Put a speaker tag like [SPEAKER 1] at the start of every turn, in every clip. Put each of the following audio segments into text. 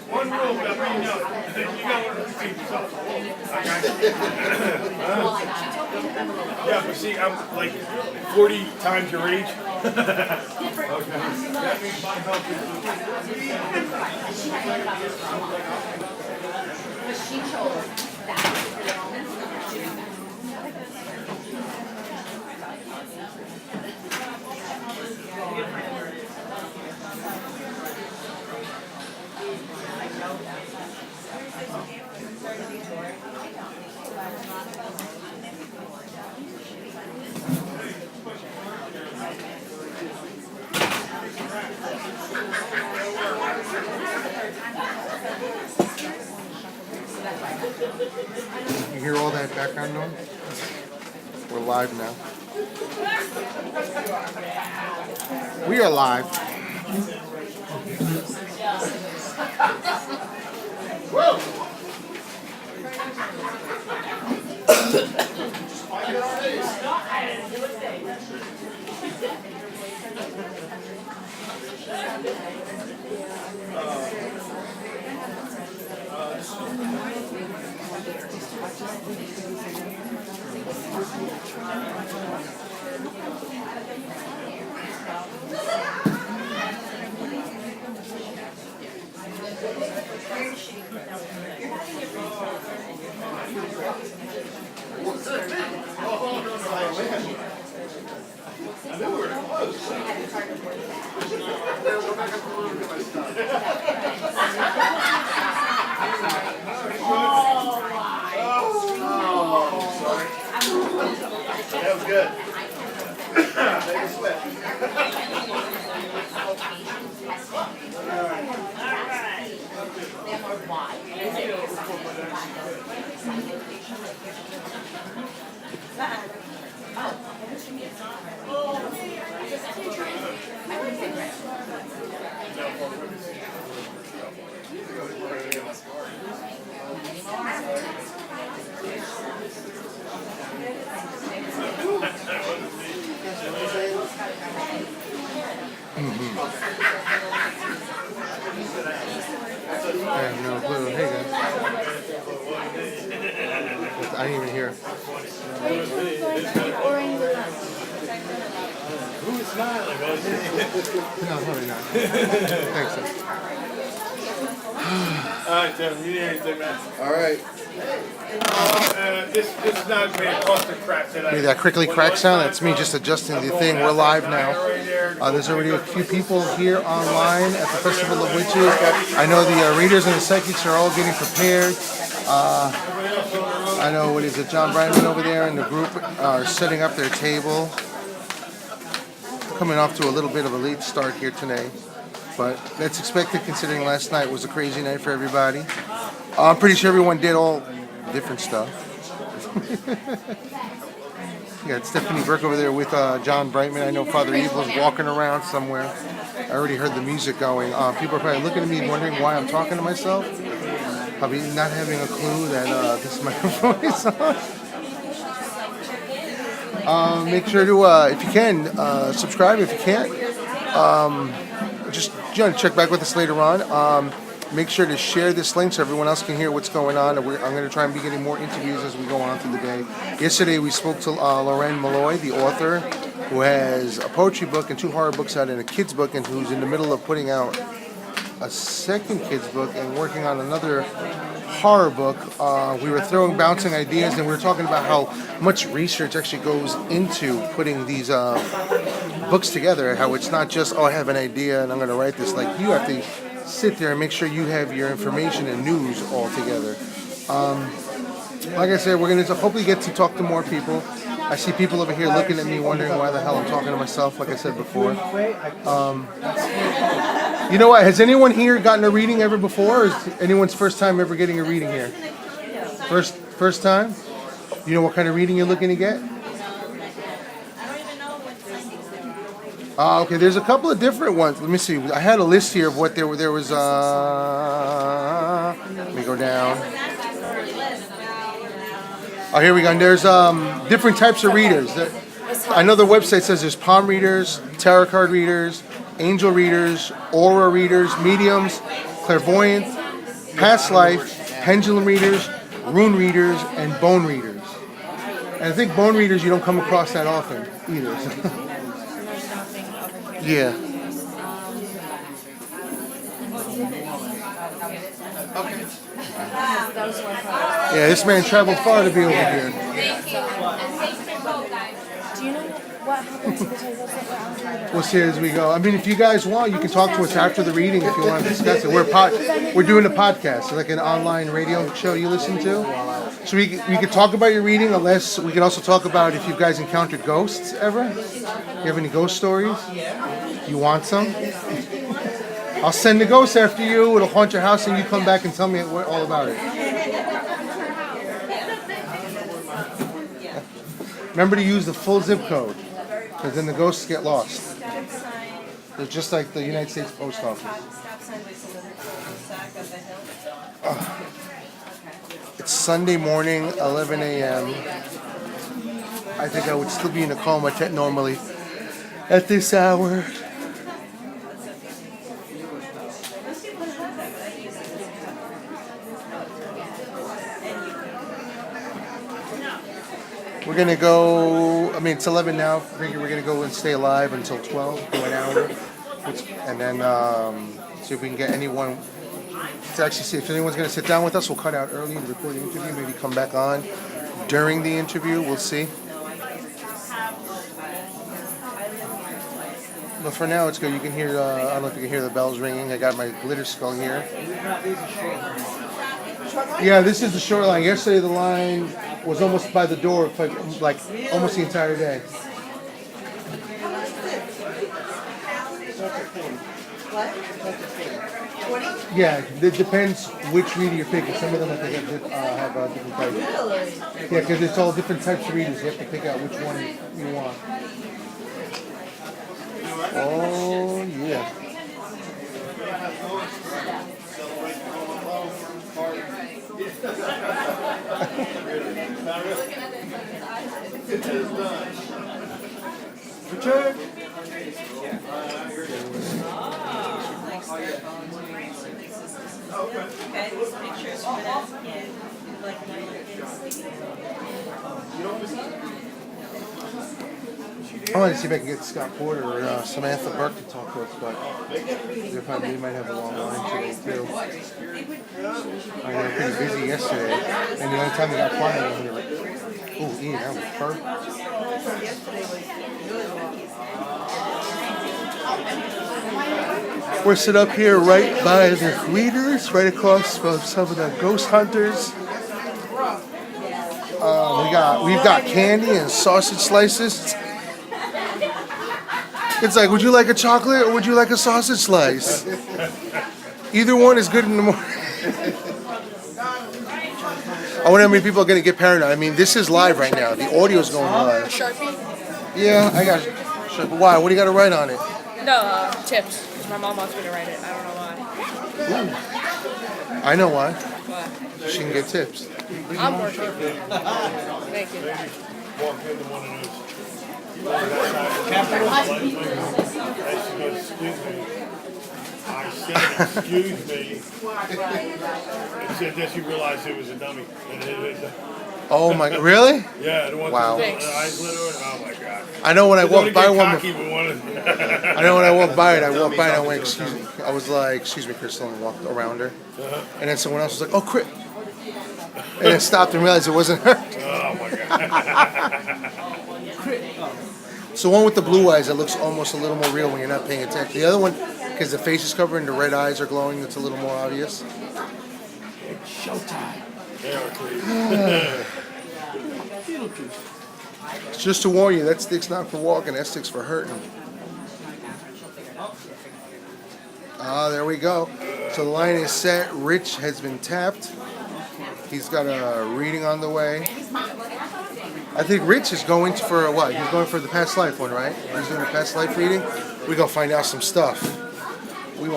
[SPEAKER 1] One rule that we know, you know what to see yourself. Yeah, but see, I'm like 40 times your age. Okay. That means my help
[SPEAKER 2] You hear all that background noise? We're live now. We are live. Whoa! That was good. Take a sweat. I have no clue. Hey guys. I didn't even hear.
[SPEAKER 1] Who's smiling?
[SPEAKER 2] No, probably not. Thanks.
[SPEAKER 1] Alright, Tim, you need anything, man?
[SPEAKER 2] Alright.
[SPEAKER 1] This is not made of cluster crap that I...
[SPEAKER 2] Hear that crickly crack sound? That's me just adjusting the thing. We're live now. There's already a few people here online at the Festival of Witches. I know the readers and the psychics are all getting prepared. I know, what is it, John Brandon over there and the group are setting up their table. Coming off to a little bit of a late start here today. But that's expected considering last night was a crazy night for everybody. I'm pretty sure everyone did all different stuff. You got Stephanie Burke over there with John Brightman. I know Father Evil's walking around somewhere. I already heard the music going. People are probably looking at me and wondering why I'm talking to myself. Probably not having a clue that this microphone is on. Make sure to, if you can, subscribe. If you can't, just check back with us later on. Make sure to share this link so everyone else can hear what's going on. I'm going to try and be getting more interviews as we go on through the day. Yesterday we spoke to Lorraine Malloy, the author, who has a poetry book and 2 horror books out and a kids book, and who's in the middle of putting out a second kids book and working on another horror book. We were bouncing ideas, and we were talking about how much research actually goes into putting these books together. How it's not just, oh, I have an idea and I'm going to write this. Like, you have to sit there and make sure you have your information and news all together. Like I said, we're going to hopefully get to talk to more people. I see people over here looking at me wondering why the hell I'm talking to myself, like I said before. You know what? Has anyone here gotten a reading ever before? Or is anyone's first time ever getting a reading here? First time? You know what kind of reading you're looking to get? Okay, there's a couple of different ones. Let me see. I had a list here of what there were. There was. Let me go down. Oh, here we go. And there's different types of readers. I know the website says there's palm readers, tarot card readers, angel readers, aura readers, mediums, clairvoyant, past life, pendulum readers, rune readers, and bone readers. And I think bone readers you don't come across that often either. Yeah. Yeah, this man traveled far to be over here.
[SPEAKER 3] Do you know what happened to the tables that were out there?
[SPEAKER 2] We'll see as we go. I mean, if you guys want, you can talk to us after the reading if you want to discuss it. We're doing a podcast, so like an online radio show you listen to. So we could talk about your reading, unless we can also talk about if you guys encountered ghosts ever. You have any ghost stories? You want some? I'll send the ghost after you. It'll haunt your house, and you come back and tell me all about it. Remember to use the full zip code, because then the ghosts get lost. They're just like the United States Post Office. It's Sunday morning, 11 a.m. I think I would still be in a coma normally at this hour. We're going to go, I mean, it's 11 now. I think we're going to go and stay alive until 12, do an hour. And then see if we can get anyone to actually see if anyone's going to sit down with us. We'll cut out early to record the interview, maybe come back on during the interview. We'll see. But for now, it's good. You can hear, I don't know if you can hear the bells ringing. I got my glitter skull here. Yeah, this is the shoreline. Yesterday, the line was almost by the door, like almost the entire day. Yeah, it depends which reader you're picking. Some of them I think have different prices. Yeah, because it's all different types of readers. You have to pick out which one you want. Oh, yeah. Richard? I want to see if I can get Scott Porter or Samantha Burke to talk to us, but they might have a long line today too. I was pretty busy yesterday, and the only time they got quiet was when they were like, "Oh, Ian, that was perfect." We're set up here right by the readers, right across from some of the ghost hunters. We've got candy and sausage slices. It's like, would you like a chocolate or would you like a sausage slice? Either one is good in the morning. I wonder how many people are going to get paranoid. I mean, this is live right now. The audio's going live.
[SPEAKER 3] Sharpie?
[SPEAKER 2] Yeah, I got Sharpie. Why? What do you got to write on it?
[SPEAKER 3] No, tips. Because my mom wants me to write it. I don't know why.
[SPEAKER 2] Ooh. I know why.
[SPEAKER 3] Why?
[SPEAKER 2] She can get tips.
[SPEAKER 3] I'm working. Thank you.
[SPEAKER 1] Walk into one of those. I said, excuse me. It said that you realized it was a dummy.
[SPEAKER 2] Oh my! Really?
[SPEAKER 1] Yeah, the one
[SPEAKER 2] Wow.
[SPEAKER 1] with the eyes lit on. Oh my God.
[SPEAKER 2] I know when I walked by one.
[SPEAKER 1] Cocky with one of
[SPEAKER 2] I know when I walked by it. I walked by and I went, "Excuse me." I was like, "Excuse me, Crystal," and walked around her. And then someone else was like, "Oh, Chris," and then stopped and realized it wasn't her.
[SPEAKER 1] Oh my God.
[SPEAKER 2] So one with the blue eyes that looks almost a little more real when you're not paying attention. The other one because the face is covered and the red eyes are glowing. It's a little more obvious.
[SPEAKER 1] It's showtime. They are crazy.
[SPEAKER 2] Just to warn you, that stick's not for walking. That stick's for hurting. Ah, there we go. So the line is set. Rich has been tapped. He's got a reading on the way. I think Rich is going for what? He's going for the past life one, right? He's doing a past life reading. We're gonna find out some stuff. We're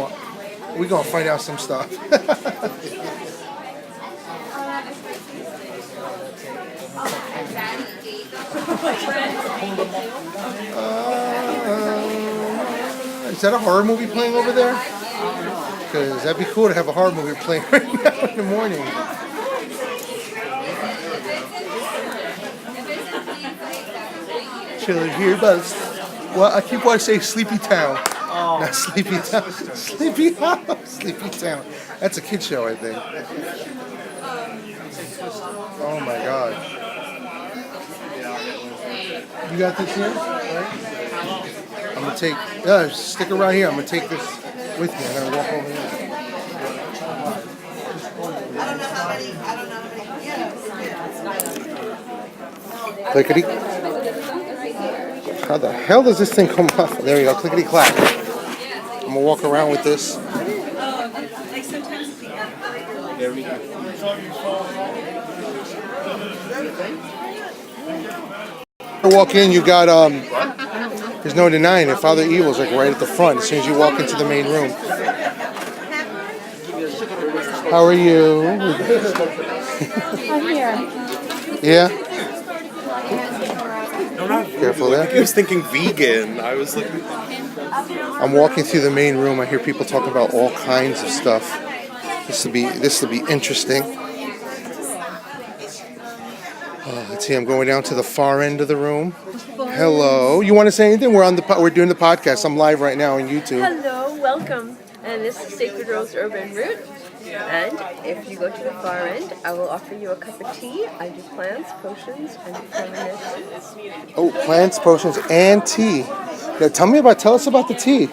[SPEAKER 2] gonna find out some stuff. Is that a horror movie playing over there? Because that'd be cool to have a horror movie playing right now in the morning. Chilling here, but well, I keep wanting to say Sleepy Town. Not Sleepy Town. Sleepy House. Sleepy Town. That's a kid show, I think. Oh my God. You got this here? Right? I'm gonna take. Stick around here. I'm gonna take this with me. I'm gonna walk over here. Clickety. How the hell does this thing come off? There we go. Clickety clack. I'm gonna walk around with this. There we go. Walk in, you got there's no denying it. Father Evil's like right at the front as soon as you walk into the main room. How are you?
[SPEAKER 4] I'm here.
[SPEAKER 2] Yeah. Careful there.
[SPEAKER 5] I was thinking vegan. I was like,
[SPEAKER 2] I'm walking through the main room. I hear people talking about all kinds of stuff. This will be interesting. Let's see. I'm going down to the far end of the room. Hello. You want to say anything? We're doing the podcast. I'm live right now on YouTube.
[SPEAKER 4] Hello, welcome. And this is Sacred Rose Urban Root. And if you go to the far end, I will offer you a cup of tea. I do plants, potions, and premonitions.
[SPEAKER 2] Oh, plants, potions, and tea. Now, tell us about the tea.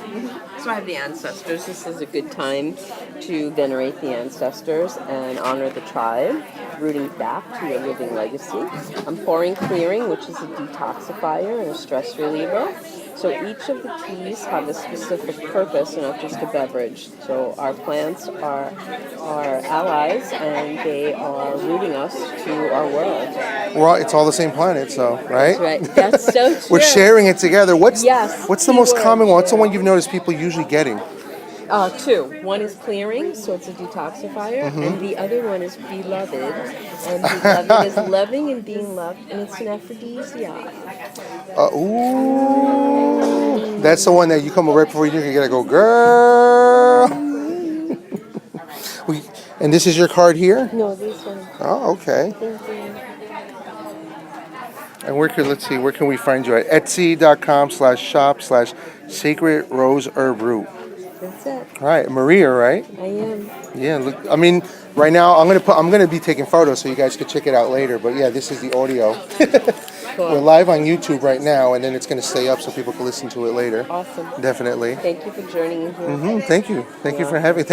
[SPEAKER 4] So I have the ancestors. This is a good time to venerate the ancestors and honor the tribe, rooting back to your living legacy. I'm pouring clearing, which is a detoxifier and a stress reliever. So each of the teas have a specific purpose, not just a beverage. So our plants are allies, and they are rooting us to our world.
[SPEAKER 2] Well, it's all the same planet, so right?
[SPEAKER 4] That's right. That's so true.
[SPEAKER 2] We're sharing it together. What's the most
[SPEAKER 4] keyword.
[SPEAKER 2] common one? What's the one you've noticed people usually getting?
[SPEAKER 4] Two. One is clearing, so it's a detoxifier, and the other one is beloved. And beloved is loving and being loved, and it's an aphrodisiac.
[SPEAKER 2] Ooh, that's the one that you come right before you drink. You gotta go, girl. And this is your card here?
[SPEAKER 4] No, this one.
[SPEAKER 2] Oh, okay.
[SPEAKER 4] Thank you.
[SPEAKER 2] And where can we find you at? Etsy.com/shop/Sacred Rose Herb Root.
[SPEAKER 4] That's it.
[SPEAKER 2] All right, Maria, right?
[SPEAKER 4] I am.
[SPEAKER 2] Yeah, look. I mean, right now I'm gonna be taking photos so you guys can check it out later. But yeah, this is the audio.
[SPEAKER 4] Cool.
[SPEAKER 2] We're live on YouTube right now, and then it's gonna stay up so people can listen to it later.
[SPEAKER 4] Awesome.
[SPEAKER 2] Definitely.
[SPEAKER 4] Thank you for joining me here.
[SPEAKER 2] Thank you. Thank you for having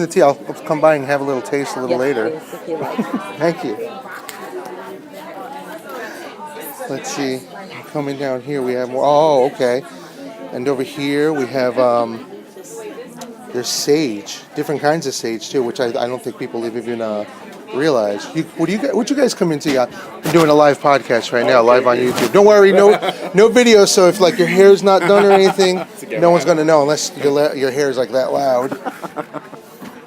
[SPEAKER 2] the tea. I'll come by and have a little taste a little later.
[SPEAKER 4] Yes, if you like.
[SPEAKER 2] Thank you. Let's see. Coming down here, we have more. Oh, okay. And over here we have there's sage, different kinds of sage too, which I don't think people even realize. What you guys come into? I'm doing a live podcast right now, live on YouTube. Don't worry, no video. So if like your hair's not done or anything, no one's gonna know unless your hair is like that loud.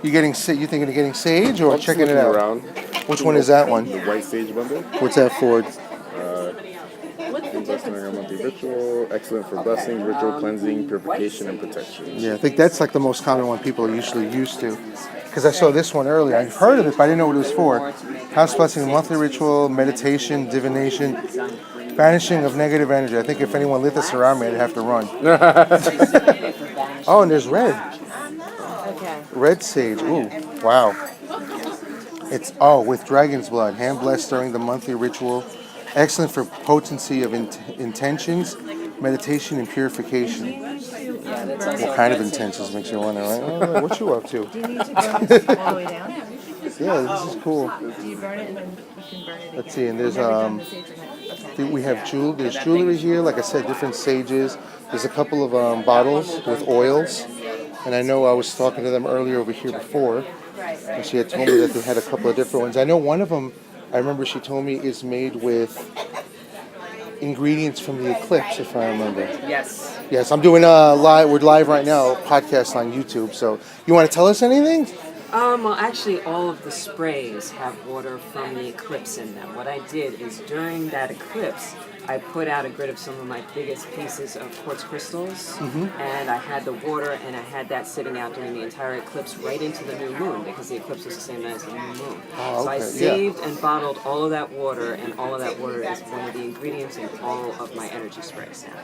[SPEAKER 2] You thinking of getting sage or checking it out?
[SPEAKER 5] around.
[SPEAKER 2] Which one is that one?
[SPEAKER 5] The white sage bundle.
[SPEAKER 2] What's that for?
[SPEAKER 5] Blessing our monthly ritual, excellent for blessing, ritual cleansing, purification, and protection.
[SPEAKER 2] Yeah, I think that's like the most common one people are usually used to. Because I saw this one earlier. I've heard of it, but I didn't know what it was for. House blessing, monthly ritual, meditation, divination, banishing of negative energy. I think if anyone lit this around me, I'd have to run. Oh, and there's red.
[SPEAKER 4] Okay.
[SPEAKER 2] Red sage. Ooh, wow. It's with dragon's blood. Hand blessed during the monthly ritual. Excellent for potency of intentions, meditation, and purification. What kind of intentions makes you wonder, right? Oh, what you up to?
[SPEAKER 6] Do you need to burn this all the way down?
[SPEAKER 2] Yeah, this is cool.
[SPEAKER 6] Do you burn it and then you can burn it again?
[SPEAKER 2] Let's see, and there's
[SPEAKER 6] Every time the sage is in it. Okay.
[SPEAKER 2] we have there's jewelry here. Like I said, different sages. There's a couple of bottles with oils, and I know I was talking to them earlier over here before, and she had told me that they had a couple of different ones. I know one of them. I remember she told me is made with ingredients from the eclipse, if I remember.
[SPEAKER 7] Yes.
[SPEAKER 2] Yes, I'm doing live. We're live right now, podcast on YouTube. So, you want to tell us anything?
[SPEAKER 7] Well, actually, all of the sprays have water from the eclipse in them. What I did is during that eclipse, I put out a grid of some of my biggest pieces of quartz crystals, and I had the water, and I had that sitting out during the entire eclipse right into the new moon, because the eclipse was the same night as the new moon.
[SPEAKER 2] Oh,
[SPEAKER 7] So I
[SPEAKER 2] okay,
[SPEAKER 7] saved and bottled all of that water, and all of that water is one of the ingredients in all of my energy sprays now.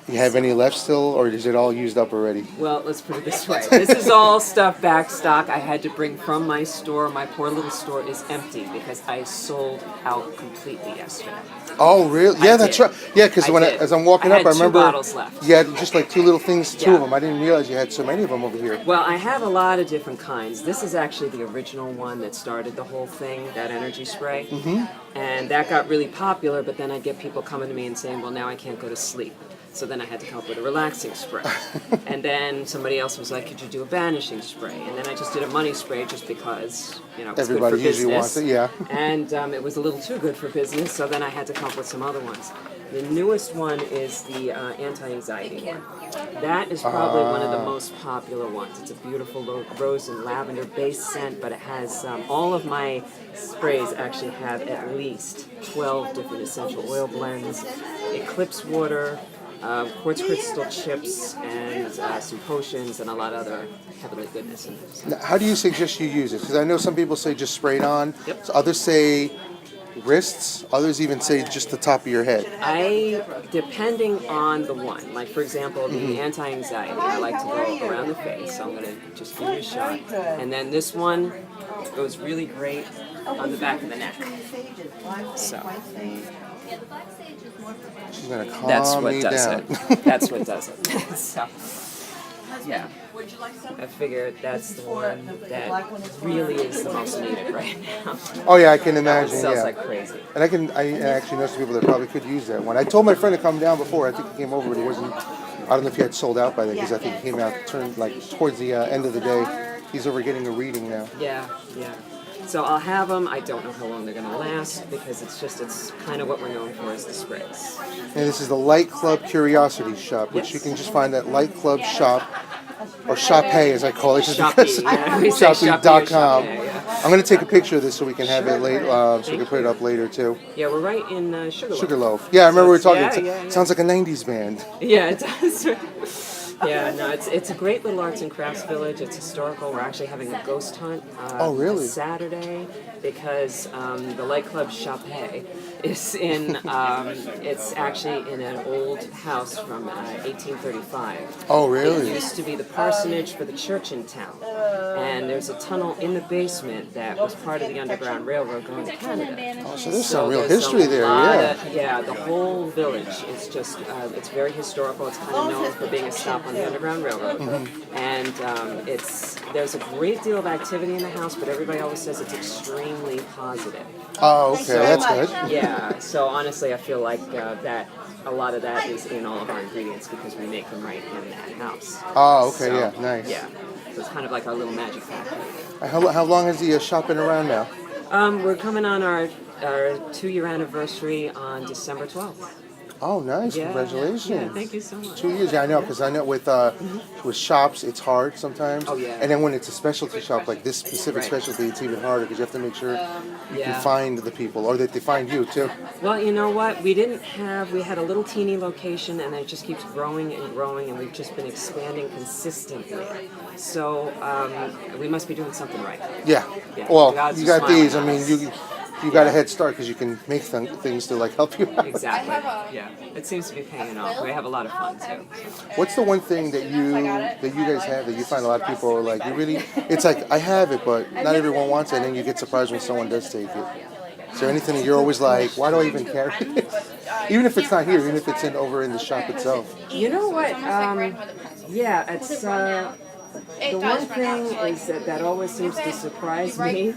[SPEAKER 2] You have any left still, or is it all used up already?
[SPEAKER 7] Well, let's put it this way. This is all stuff back stock I had to bring from my store. My poor little store is empty because I sold out completely yesterday.
[SPEAKER 2] Oh, really? Yeah, that's
[SPEAKER 7] did.
[SPEAKER 2] right. Yeah, because
[SPEAKER 7] I did.
[SPEAKER 2] as I'm walking
[SPEAKER 7] I
[SPEAKER 2] up,
[SPEAKER 7] had
[SPEAKER 2] I remember
[SPEAKER 7] 2 bottles left.
[SPEAKER 2] you had just like 2 little things, two
[SPEAKER 7] Yeah.
[SPEAKER 2] of them. I didn't realize you had so many of them over here.
[SPEAKER 7] Well, I have a lot of different kinds. This is actually the original one that started the whole thing, that energy spray. And that got really popular, but then I get people coming to me and saying, well, now I can't go to sleep. So then I had to come up with a relaxing spray. And then somebody else was like, could you do a banishing spray? And then I just did a money spray just because, you know, it's
[SPEAKER 2] Everybody
[SPEAKER 7] good for
[SPEAKER 2] usually
[SPEAKER 7] business.
[SPEAKER 2] wants it, yeah.
[SPEAKER 7] And it was a little too good for business, so then I had to come up with some other ones. The newest one is the anti-anxiety one. That is probably one of the most popular ones. It's a beautiful rose and lavender base scent, but it has all of my sprays actually have at least 12 different essential oil blends, eclipse water, quartz crystal chips, and some potions, and a lot of other heavenly goodness in there.
[SPEAKER 2] Now, how do you suggest you use it? Because I know some people say just spray it on.
[SPEAKER 7] Yep.
[SPEAKER 2] So others say wrists. Others even say just the top of your head.
[SPEAKER 7] Depending on the one, like for example, the anti-anxiety, I like to go around the face, so I'm gonna just give you a shot. And then this one goes really great on the back of the neck. So
[SPEAKER 2] She's gonna calm
[SPEAKER 7] that's what
[SPEAKER 2] me
[SPEAKER 7] does
[SPEAKER 2] down.
[SPEAKER 7] it. That's what does it. So, yeah. I figured that's the one that really is the most needed right now.
[SPEAKER 2] Oh yeah, I can
[SPEAKER 7] That one
[SPEAKER 2] imagine.
[SPEAKER 7] sells
[SPEAKER 2] Yeah.
[SPEAKER 7] like crazy.
[SPEAKER 2] And I actually know some people that probably could use that one. I told my friend to come down before. I think he came over, but he wasn't. I don't know if he had sold out by then because I think he came out towards the end of the day. He's over getting a reading now.
[SPEAKER 7] Yeah, yeah. So I'll have them. I don't know how long they're going to last because it's kind of what we're known for is the sprays.
[SPEAKER 2] And this is the Light Club Curiosity Shop, which you can just find at Light Club Shop, or Shopee as I call it, just because
[SPEAKER 7] yeah. We say Shopee or
[SPEAKER 2] Shopee.com.
[SPEAKER 7] Shopee, yeah.
[SPEAKER 2] I'm going to take a picture of this so we can have it later, so we can put it up later too.
[SPEAKER 7] Yeah, we're right in Sugarloaf.
[SPEAKER 2] Sugarloaf. Yeah, I remember we were talking.
[SPEAKER 7] Yeah.
[SPEAKER 2] Sounds like a 90s band.
[SPEAKER 7] Yeah, it does. Yeah, no, it's a great little arts and crafts village. It's historical. We're actually having a ghost hunt
[SPEAKER 2] Oh, really?
[SPEAKER 7] Saturday because the Light Club Chapet is in, it's actually in an old house from 1835.
[SPEAKER 2] Oh,
[SPEAKER 7] It
[SPEAKER 2] really?
[SPEAKER 7] used to be the parsonage for the church in town. And there's a tunnel in the basement that was part of the Underground Railroad going to Canada.
[SPEAKER 2] Oh, so there's some real
[SPEAKER 7] there's
[SPEAKER 2] history
[SPEAKER 7] a
[SPEAKER 2] there,
[SPEAKER 7] lot
[SPEAKER 2] yeah.
[SPEAKER 7] yeah, the whole village is just, it's very historical. It's kind of known for being a stop on the Underground Railroad. And there's a great deal of activity in the house, but everybody always says it's extremely positive.
[SPEAKER 2] Oh, okay, that's good.
[SPEAKER 7] Yeah, so honestly, I feel like that a lot of that is in all of our ingredients because we make them right in that house.
[SPEAKER 2] Oh, okay,
[SPEAKER 7] So,
[SPEAKER 2] yeah, nice.
[SPEAKER 7] Yeah, so it's kind of like our little magic factory.
[SPEAKER 2] How long has the shop been around now?
[SPEAKER 7] We're coming on our 2-year anniversary on December 12th.
[SPEAKER 2] Oh, nice!
[SPEAKER 7] Yeah,
[SPEAKER 2] Congratulations.
[SPEAKER 7] Yeah, thank you so much.
[SPEAKER 2] 2 years, yeah, I know, because I know with shops it's hard sometimes.
[SPEAKER 7] Oh, yeah.
[SPEAKER 2] And then when it's a specialty shop like this specific
[SPEAKER 7] Right.
[SPEAKER 2] specialty, it's even harder because you have to make sure you
[SPEAKER 7] Yeah.
[SPEAKER 2] can find the people or that they find you too.
[SPEAKER 7] Well, you know what? We had a little teeny location and it just keeps growing and growing and we've just been expanding consistently. So we must be doing something right.
[SPEAKER 2] Yeah.
[SPEAKER 7] Yeah,
[SPEAKER 2] Well,
[SPEAKER 7] God's
[SPEAKER 2] you got
[SPEAKER 7] smiling
[SPEAKER 2] these. I
[SPEAKER 7] on
[SPEAKER 2] mean,
[SPEAKER 7] us.
[SPEAKER 2] you got a head start because you can make things to like help you.
[SPEAKER 7] Exactly. Yeah. It seems to be paying off. We have a lot of fun too.
[SPEAKER 2] What's the one thing that you guys have that you find a lot of people are like, you really? It's like I have it, but not everyone wants it, and then you get surprised when someone does take it. Is there anything that you're always like, why do I even carry it? Even if it's not here, even if it's over in the shop itself.
[SPEAKER 7] You know what? Yeah, it's the one thing is that always seems to surprise me.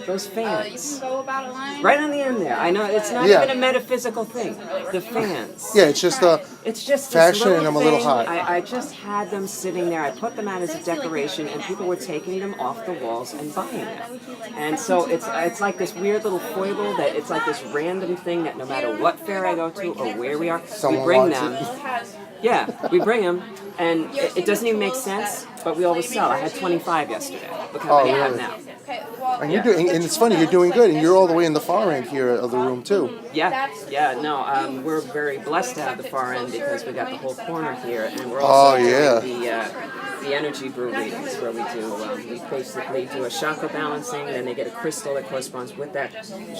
[SPEAKER 7] Those fans. Right on the end there. I know it's not
[SPEAKER 2] Yeah.
[SPEAKER 7] even a metaphysical thing. The fans.
[SPEAKER 2] Yeah, it's just
[SPEAKER 7] It's just this
[SPEAKER 2] fashion
[SPEAKER 7] little
[SPEAKER 2] and I'm a little
[SPEAKER 7] thing.
[SPEAKER 2] hot.
[SPEAKER 7] I just had them sitting there. I put them out as a decoration, and people were taking them off the walls and buying them. And so it's like this weird little foible that it's like this random thing that no matter what fair I go to or where we are,
[SPEAKER 2] Someone
[SPEAKER 7] we bring
[SPEAKER 2] wants
[SPEAKER 7] them.
[SPEAKER 2] it.
[SPEAKER 7] Yeah, we bring them, and it doesn't even make sense, but we always sell. I had 25 yesterday. Look how many I have
[SPEAKER 2] really?
[SPEAKER 7] now.
[SPEAKER 2] And you're doing, and it's funny, you're doing good, and you're all the way in the far end here of the room too.
[SPEAKER 7] Yeah, no, we're very blessed to have the far end because we got the whole corner here, and we're
[SPEAKER 2] Oh,
[SPEAKER 7] also
[SPEAKER 2] yeah.
[SPEAKER 7] doing the energy brew readings where we basically do a chakra balancing, then they get a crystal that corresponds with that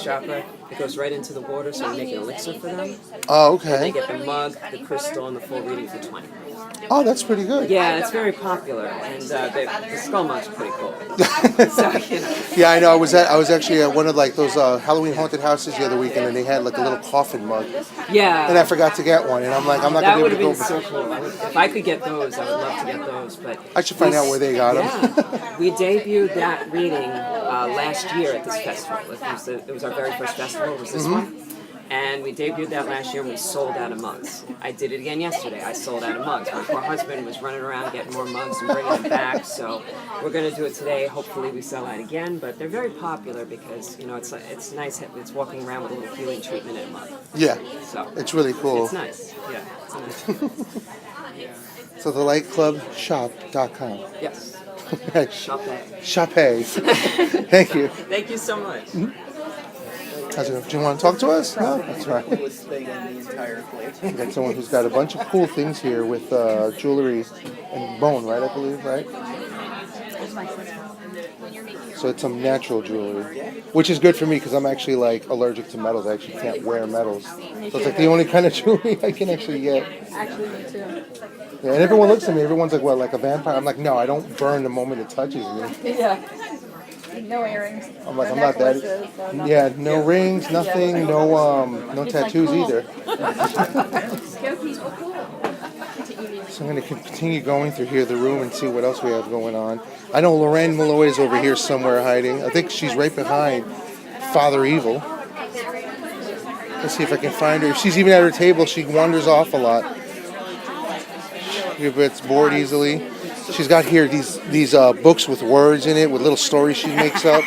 [SPEAKER 7] chakra. It goes right into the water, so we make an elixir for them.
[SPEAKER 2] Oh,
[SPEAKER 7] They
[SPEAKER 2] okay.
[SPEAKER 7] get the mug, the crystal, and the full reading for 20.
[SPEAKER 2] Oh, that's pretty good.
[SPEAKER 7] Yeah, it's very popular, and the skull mug's pretty cool. So, you know.
[SPEAKER 2] Yeah, I know. I was actually at one of like those Halloween haunted houses the other weekend, and they had like a little coffin mug,
[SPEAKER 7] Yeah.
[SPEAKER 2] and I forgot to get one, and I'm like, I'm not
[SPEAKER 7] That
[SPEAKER 2] gonna
[SPEAKER 7] would
[SPEAKER 2] be able
[SPEAKER 7] have
[SPEAKER 2] to
[SPEAKER 7] been
[SPEAKER 2] go.
[SPEAKER 7] so cool. If I could get those, I would love to get those. But
[SPEAKER 2] I should find out where they got them.
[SPEAKER 7] Yeah, we debuted that reading last year at this festival. It was our very first festival. It was this one, and we debuted that last year. and We sold out of mugs. I did it again yesterday. I sold out of mugs. My poor husband was running around getting more mugs and bringing them back. So we're going to do it today. Hopefully we sell out again. But they're very popular because it's nice. It's walking around with a little healing treatment in a mug.
[SPEAKER 2] Yeah,
[SPEAKER 7] So
[SPEAKER 2] it's really cool.
[SPEAKER 7] it's nice. Yeah, it's nice.
[SPEAKER 2] So the lightclubshop.com.
[SPEAKER 7] Yes. Shop that.
[SPEAKER 2] Shopay. Thank you.
[SPEAKER 7] Thank you so much.
[SPEAKER 2] How's it going? Do you want to talk to us? No, that's right. We got someone who's got a bunch of cool things here with jewelry and bone, right? I believe, right? So it's some natural jewelry, which is good for me because I'm actually like allergic to metals. I actually can't wear metals. So it's like the only kind of jewelry I can actually get.
[SPEAKER 3] Actually, me too.
[SPEAKER 2] Yeah, and everyone looks at me. Everyone's like, "What, like a vampire?" I'm like, "No, I don't burn the moment it touches me."
[SPEAKER 3] Yeah. No earrings.
[SPEAKER 2] I'm like,
[SPEAKER 3] no
[SPEAKER 2] I'm not that.
[SPEAKER 3] necklaces, no nothing.
[SPEAKER 2] Yeah, no rings, nothing, no tattoos
[SPEAKER 3] cool.
[SPEAKER 2] either.
[SPEAKER 3] Skokie, oh, cool.
[SPEAKER 2] So I'm going to continue going through here, the room, and see what else we have going on. I know Lorraine Malloy is over here somewhere hiding. I think she's right behind Father Evil. Let's see if I can find her. If she's even at her table, she wanders off a lot. She gets bored easily. She's got here these books with words in it, with little stories she makes up.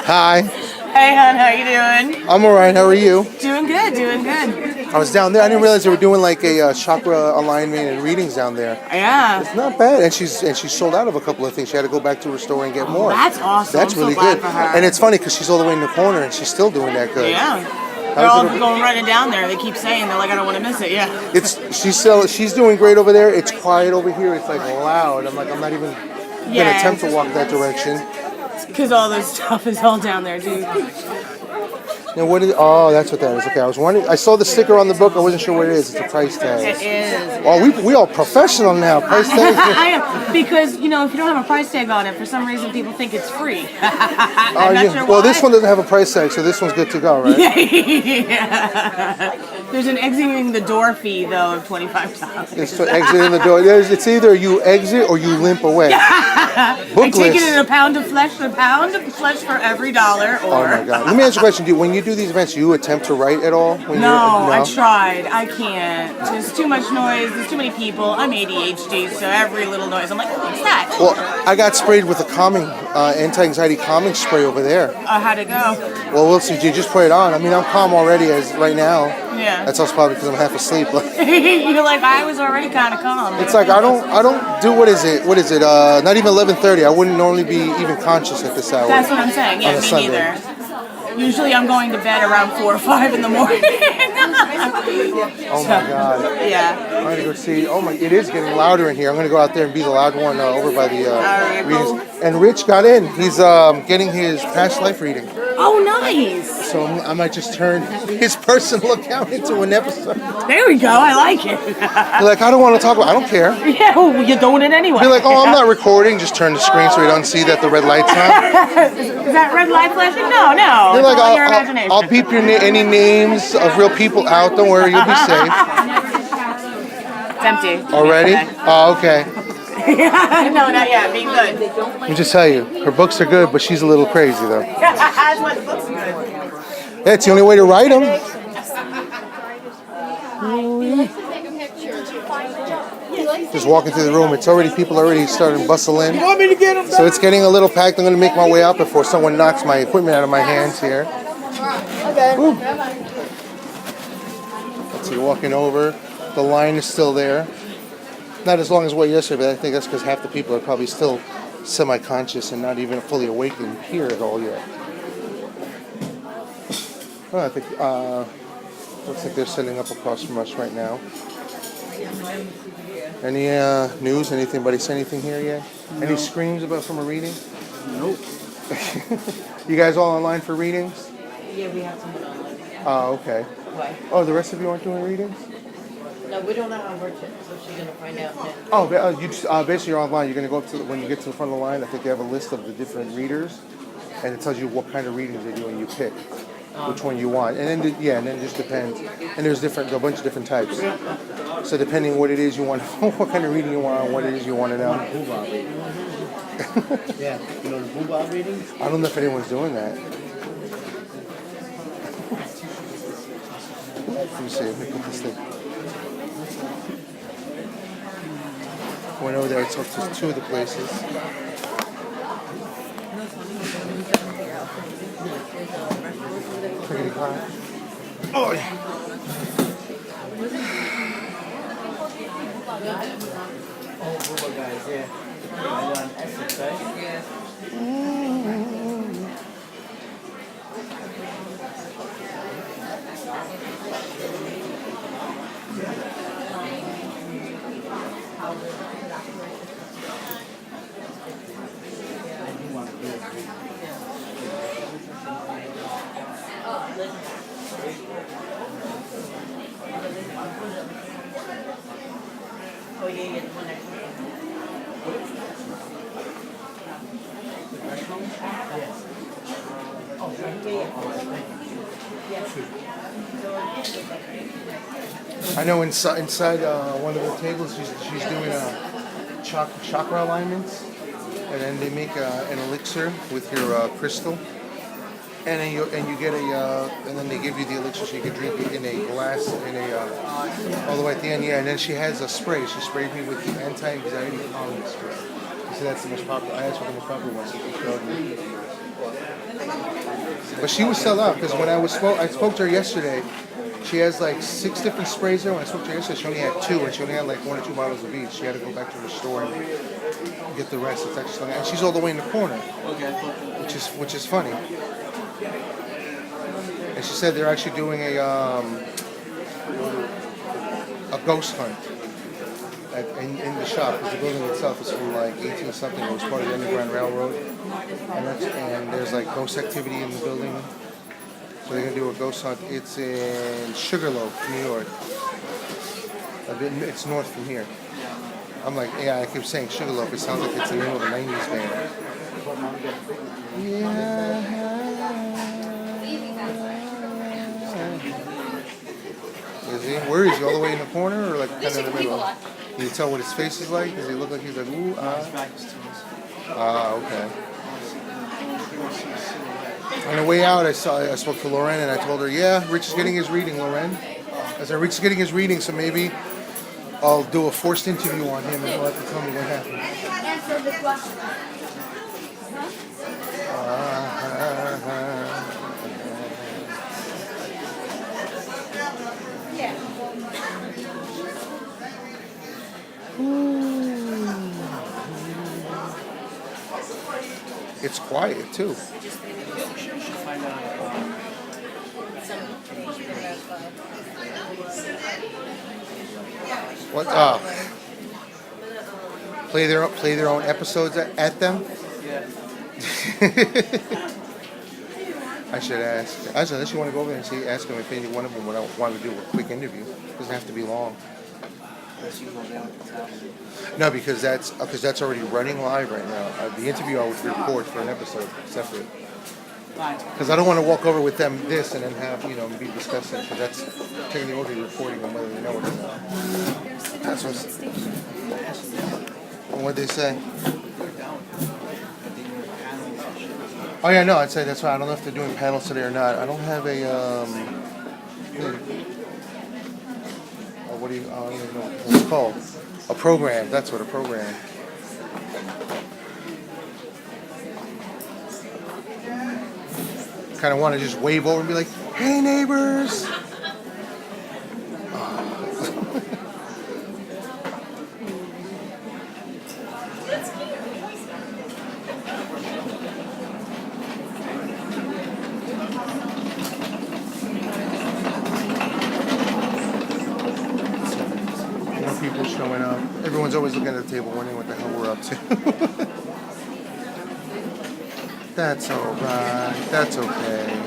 [SPEAKER 2] Hi.
[SPEAKER 8] Hey, hon, how you doing?
[SPEAKER 2] I'm alright, how are you?
[SPEAKER 8] Doing good, doing good.
[SPEAKER 2] I was down there, I didn't realize they were doing like a chakra alignment and readings down there.
[SPEAKER 8] Yeah.
[SPEAKER 2] It's not bad, and she's sold out of a couple of things. She had to go back to her store and get more.
[SPEAKER 8] That's awesome.
[SPEAKER 2] That's
[SPEAKER 8] I'm so
[SPEAKER 2] really
[SPEAKER 8] glad
[SPEAKER 2] good.
[SPEAKER 8] for her.
[SPEAKER 2] And it's funny because she's all the way in the corner and she's still doing that good.
[SPEAKER 8] Yeah. They're
[SPEAKER 2] How's
[SPEAKER 8] all
[SPEAKER 2] it-
[SPEAKER 8] going running down there. They keep saying, they're like, I don't want to miss it. Yeah.
[SPEAKER 2] She's doing great over there. It's quiet over here. It's like loud. I'm not even gonna
[SPEAKER 8] Yeah.
[SPEAKER 2] attempt to walk that direction.
[SPEAKER 8] Because all this stuff is all down there, dude.
[SPEAKER 2] Now what is? Oh, that's what that is. Okay, I was wondering. I saw the sticker on the book. I wasn't sure what it is. It's a price
[SPEAKER 8] It
[SPEAKER 2] tag.
[SPEAKER 8] is.
[SPEAKER 2] Oh, we all professional now. Price
[SPEAKER 8] I
[SPEAKER 2] tag.
[SPEAKER 8] am. Because, you know, if you don't have a price tag on it, for some reason people think it's free.
[SPEAKER 2] Oh,
[SPEAKER 8] I'm not
[SPEAKER 2] yeah.
[SPEAKER 8] sure
[SPEAKER 2] Well,
[SPEAKER 8] why.
[SPEAKER 2] this one doesn't have a price tag, so this one's good to go, right?
[SPEAKER 8] Yeah. There's an exiting the door fee, though, of $25.
[SPEAKER 2] It's to exiting the door. It's either you exit or you limp away.
[SPEAKER 8] I
[SPEAKER 2] Bookless.
[SPEAKER 8] take it in a pound of flesh for every dollar. Or
[SPEAKER 2] Oh my God! Let me ask you a question. When you do these events, do you attempt to write at all? When
[SPEAKER 8] No,
[SPEAKER 2] you're,
[SPEAKER 8] I tried. I can't. There's too much noise. There's too many people. I'm ADHD, so every little noise, I'm like, what's that?
[SPEAKER 2] Well, I got sprayed with a calming, anti-anxiety calming spray over there.
[SPEAKER 8] How'd it go?
[SPEAKER 2] Well, we'll see. You just put it on. I mean, I'm calm already as right now.
[SPEAKER 8] Yeah.
[SPEAKER 2] That's also probably because I'm half asleep.
[SPEAKER 8] You're like, I was already kind of calm.
[SPEAKER 2] It's like I don't do what is it? Not even 11:30. I wouldn't normally be even conscious at this hour.
[SPEAKER 8] That's what I'm saying. Yeah,
[SPEAKER 2] on a
[SPEAKER 8] me
[SPEAKER 2] Sunday.
[SPEAKER 8] neither. Usually I'm going to bed around 4 or 5 in the morning.
[SPEAKER 2] Oh my God!
[SPEAKER 8] Yeah.
[SPEAKER 2] I'm gonna go see. Oh my! It is getting louder in here. I'm gonna go out there and be the loud one over by the
[SPEAKER 8] right,
[SPEAKER 2] readings. And Rich got in. He's getting his past life reading.
[SPEAKER 8] Oh, nice.
[SPEAKER 2] So I might just turn his personal account into an episode.
[SPEAKER 8] There we go. I like it.
[SPEAKER 2] You're like, I don't want to talk about. I don't care.
[SPEAKER 8] Yeah, well, you're doing it anyway.
[SPEAKER 2] Be like, oh, I'm not recording. Just turn the screen so we don't see that the red light's on.
[SPEAKER 8] Is that red light flashing? No, no.
[SPEAKER 2] You're
[SPEAKER 8] It's
[SPEAKER 2] like,
[SPEAKER 8] all your imagination.
[SPEAKER 2] I'll beep any names of real people out. Don't worry, you'll be safe.
[SPEAKER 8] empty.
[SPEAKER 2] Already? Oh, okay.
[SPEAKER 8] No, not yet. Being good.
[SPEAKER 2] Let me just tell you, her books are good, but she's a little crazy though.
[SPEAKER 8] That's what looks good.
[SPEAKER 2] Yeah, it's the only way to write them. Just walking through the room, it's already, people already started bustling.
[SPEAKER 1] Want me to get him?
[SPEAKER 2] So it's getting a little packed. I'm going to make my way out before someone knocks my equipment out of my hands here. Woo. Let's see, walking over. The line is still there. Not as long as what yesterday, but I think that's because half the people are probably still semi-conscious and not even fully awakened here at all yet. Oh, I think, looks like they're setting up across from us right now. Any news? Anybody say anything here yet? No. Any screams about from a reading?
[SPEAKER 1] Nope.
[SPEAKER 2] You guys all online for readings?
[SPEAKER 6] Yeah, we have someone online.
[SPEAKER 2] Oh, okay.
[SPEAKER 6] Why?
[SPEAKER 2] Oh, the rest of you aren't doing readings?
[SPEAKER 6] No, we don't know how it works yet, so she's gonna find out then.
[SPEAKER 2] Oh, you just, basically you're online. You're going to go up to, when you get to the front of the line, I think they have a list of the different readers, and it tells you what kind of readings they do, and you pick which one you want. And then, and then it just depends. And there's a bunch of different types. So depending what it is you want, what kind of reading you want, what it is you want to know.
[SPEAKER 1] Yeah, you know the Boo readings?
[SPEAKER 2] I don't know if anyone's doing that. Let me see, let me put this thing. Went over there, I talked to two of the places. Pretty quiet. Oh, yeah.
[SPEAKER 1] Oh, Boo guys, yeah. On Essex, right?
[SPEAKER 6] Oh, yeah, yeah, the one next to me.
[SPEAKER 2] I know inside one of the tables she's doing chakra alignments, and then they make an elixir with your crystal, and then you get and then they give you the elixir so you can drink it in a glass all the way at the end. Yeah, and then she has a spray. She sprayed me with the anti-anxiety calming spray. So that's the most popular. I asked for the most popular one, so she showed me. But she was sell out because when I spoke to her yesterday. She has like 6 different sprays there. When I spoke to her yesterday, she only had 2, and she only had like 1 or 2 bottles of each. She had to go back to the store and get the rest. It's actually, and she's all the way in the corner, which is funny. And she said they're actually doing a ghost hunt in the shop because the building itself is from like 18 something. It was part of the Underground Railroad, and there's like ghost activity in the building. So they're gonna do a ghost hunt. It's in Sugarloaf, New York. It's north from here. I'm like, yeah, I keep saying Sugarloaf. It sounds like it's the name of a '90s band. Yeah. Is he? Where is he? All the way in the corner, or like kind of in the middle? Can you tell what his face is like? Does he look like he's like ooh ah? Okay. On the way out, I spoke to Loren and I told her, yeah, Rich is getting his reading, Loren. I said, Rich is getting his reading, so maybe I'll do a forced interview on him and he'll have to tell me what happened.
[SPEAKER 9] Answer the question.
[SPEAKER 2] It's quiet too. What? Play their own episodes at them.
[SPEAKER 1] Yeah.
[SPEAKER 2] I should ask. Unless you want to go over there and see, ask them if any one of them would want to do a quick interview. It doesn't have to be long. No, because that's already running live right now. The interview I would record for an episode separate.
[SPEAKER 8] Why?
[SPEAKER 2] Because I don't want to walk over with them this and then have, be discussing, because that's taking the order reporting on whether they know it or not. That's what's. And what'd they say? Oh yeah, no, I'd say that's why. I don't know if they're doing panels today or not. I don't have a, what do you, I don't even know what it's called. A program, that's what a program. Kind of want to just wave over and be like, hey neighbors! More people showing up. Everyone's always looking at the table wondering what the hell we're up to. That's alright. That's okay.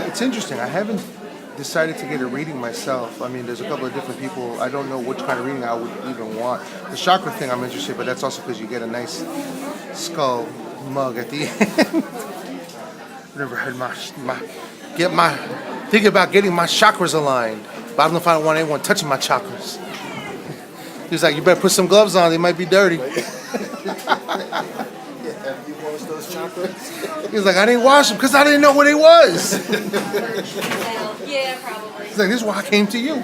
[SPEAKER 2] It's interesting. I haven't decided to get a reading myself. I mean, there's a couple of different people. I don't know which kind of reading I would even want. The chakra thing I'm interested, but that's also because you get a nice skull mug at the end. I've never heard think about getting my chakras aligned, but I don't know if I don't want anyone touching my chakras. He's like, you better put some gloves on. They might be dirty.
[SPEAKER 5] You wash those chakras?
[SPEAKER 2] He's like, I didn't wash them because I didn't know what it was.
[SPEAKER 3] Yeah, probably.
[SPEAKER 2] He's like, this is why I came to you.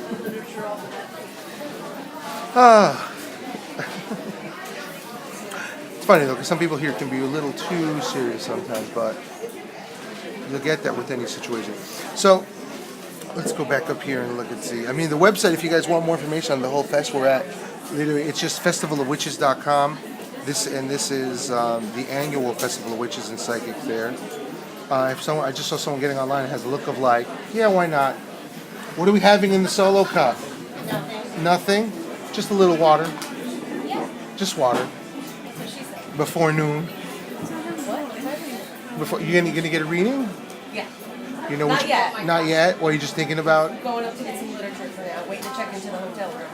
[SPEAKER 2] It's funny though, because some people here can be a little too serious sometimes, but you'll get that with any situation. So let's go back up here and look and see. I mean, the website, if you guys want more information on the whole fest we're at, literally, it's just festivalofwitches.com. This is the annual Festival of Witches and Psychic Fair. I just saw someone getting online that has a look of like, yeah, why not? What are we having in the solo cup? Nothing. Just a little water. Just water. Before noon. Before you gonna get a reading?
[SPEAKER 3] Yeah.
[SPEAKER 2] You know
[SPEAKER 3] Not
[SPEAKER 2] which?
[SPEAKER 3] yet.
[SPEAKER 2] Not yet. Or are you just thinking about?
[SPEAKER 3] Going up to get some literature for that. Waiting to check into the hotel room.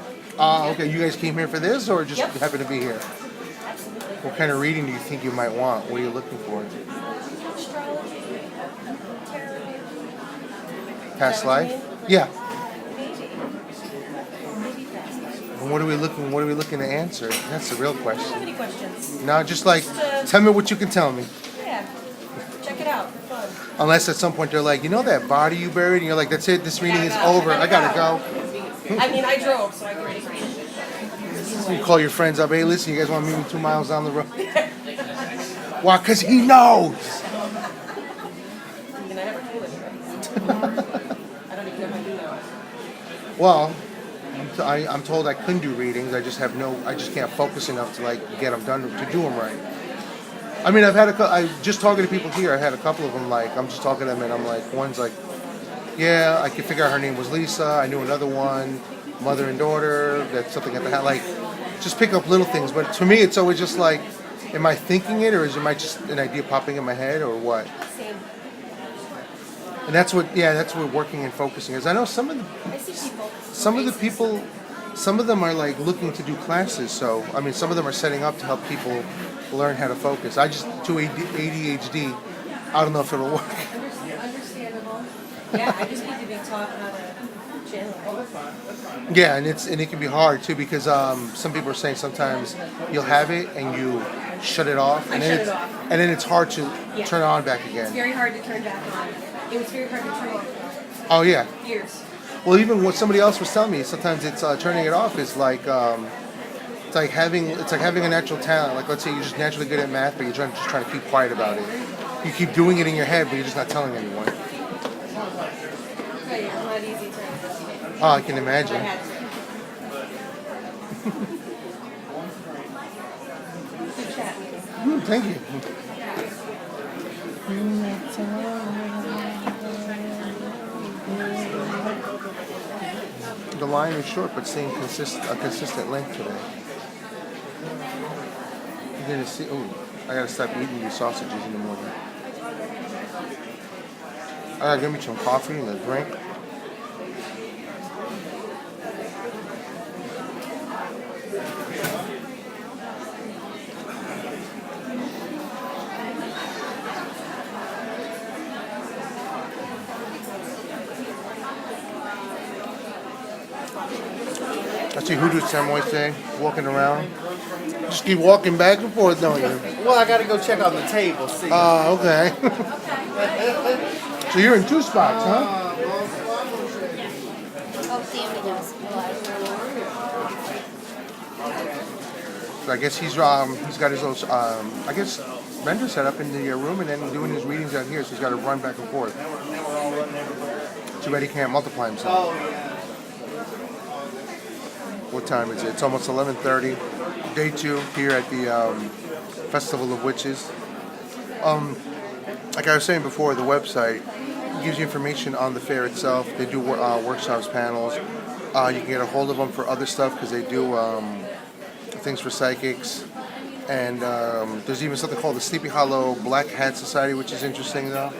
[SPEAKER 2] Okay. You guys came here for this, or just happen to be here?
[SPEAKER 3] Absolutely.
[SPEAKER 2] What kind of reading do you think you might want? What are you looking for?
[SPEAKER 3] Astrology. Tarot.
[SPEAKER 2] Past life? Yeah.
[SPEAKER 3] Maybe. Maybe past life.
[SPEAKER 2] And what are we looking to answer? That's the real
[SPEAKER 3] How
[SPEAKER 2] question.
[SPEAKER 3] many questions?
[SPEAKER 2] No, just like, tell me what you can tell me.
[SPEAKER 3] Yeah. Check it out. Fun.
[SPEAKER 2] Unless at some point they're like, you know that body you buried? And you're like, that's it, this reading is over. I gotta go.
[SPEAKER 3] I mean, I drove, so I can read.
[SPEAKER 2] You call your friends up, hey, listen, you guys want to meet me 2 miles down the road? Why? Because he knows.
[SPEAKER 3] I mean, I never told anybody. I don't even know how you know.
[SPEAKER 2] Well, I'm told I couldn't do readings. I just can't focus enough to like get them done, to do them right. I mean, I just talking to people here, I had a couple of them, like, I'm just talking to them and I'm like, one's like, yeah, I could figure out her name was Lisa. I knew another one, mother and daughter, that's something at the house. Like, just pick up little things. But to me, it's always just like, am I thinking it, or is it just an idea popping in my head, or what?
[SPEAKER 3] Same.
[SPEAKER 2] And that's what working and focusing is. I know some of the people, some of them are like looking to do classes. So, I mean, some of them are setting up to help people learn how to focus. I just, to ADHD, I don't know if it'll work.
[SPEAKER 3] Understandable. Yeah, I just need to be taught how to channel.
[SPEAKER 2] Yeah, and it can be hard too, because some people are saying sometimes you'll have it and you shut it off, and then it's hard to turn it on back
[SPEAKER 3] It's
[SPEAKER 2] again.
[SPEAKER 3] very hard to turn back on. It was very hard to turn on.
[SPEAKER 2] Oh yeah.
[SPEAKER 3] Years.
[SPEAKER 2] Well, even what somebody else was telling me, sometimes it's turning it off is like it's like having a natural talent. Like, let's say you're just naturally good at math, but you're just trying to keep quiet about it. You keep doing it in your head, but you're just not telling anyone.
[SPEAKER 3] Okay, it's not easy to.
[SPEAKER 2] Oh, I can imagine.
[SPEAKER 3] I had to. Good chat.
[SPEAKER 2] Thank you. The line is short, but staying a consistent length today. You're gonna see. Oh, I gotta stop eating these sausages in the morning. I gotta give me some coffee and a drink. I see Hoodoo Samoy say, walking around. Just keep walking back and forth, don't you?
[SPEAKER 9] Well, I gotta go check on the table, see.
[SPEAKER 2] Okay. So you're in two spots, huh? So I guess he's got his little I guess render set up in the room and then doing his readings out here, so he's got to run back and forth. Too bad he can't multiply himself. What time is it? It's almost 11:30. Day 2 here at the Festival of Witches. Like I was saying before, the website gives you information on the fair itself. They do workshops, panels. You can get a hold of them for other stuff because they do things for psychics. And there's even something called the Sleepy Hollow Black Hat Society, which is interesting though.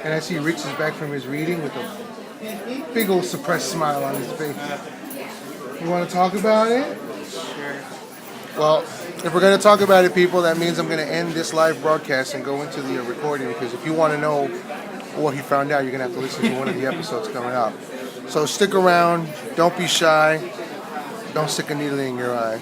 [SPEAKER 2] And I see Rich is back from his reading with a big old suppressed smile on his face. You want to talk about it?
[SPEAKER 9] Sure.
[SPEAKER 2] Well, if we're going to talk about it, people, that means I'm going to end this live broadcast and go into the recording, because if you want to know what he found out, you're going to have to listen to one of the episodes coming up. So stick around. Don't be shy. Don't stick a needle in your eye.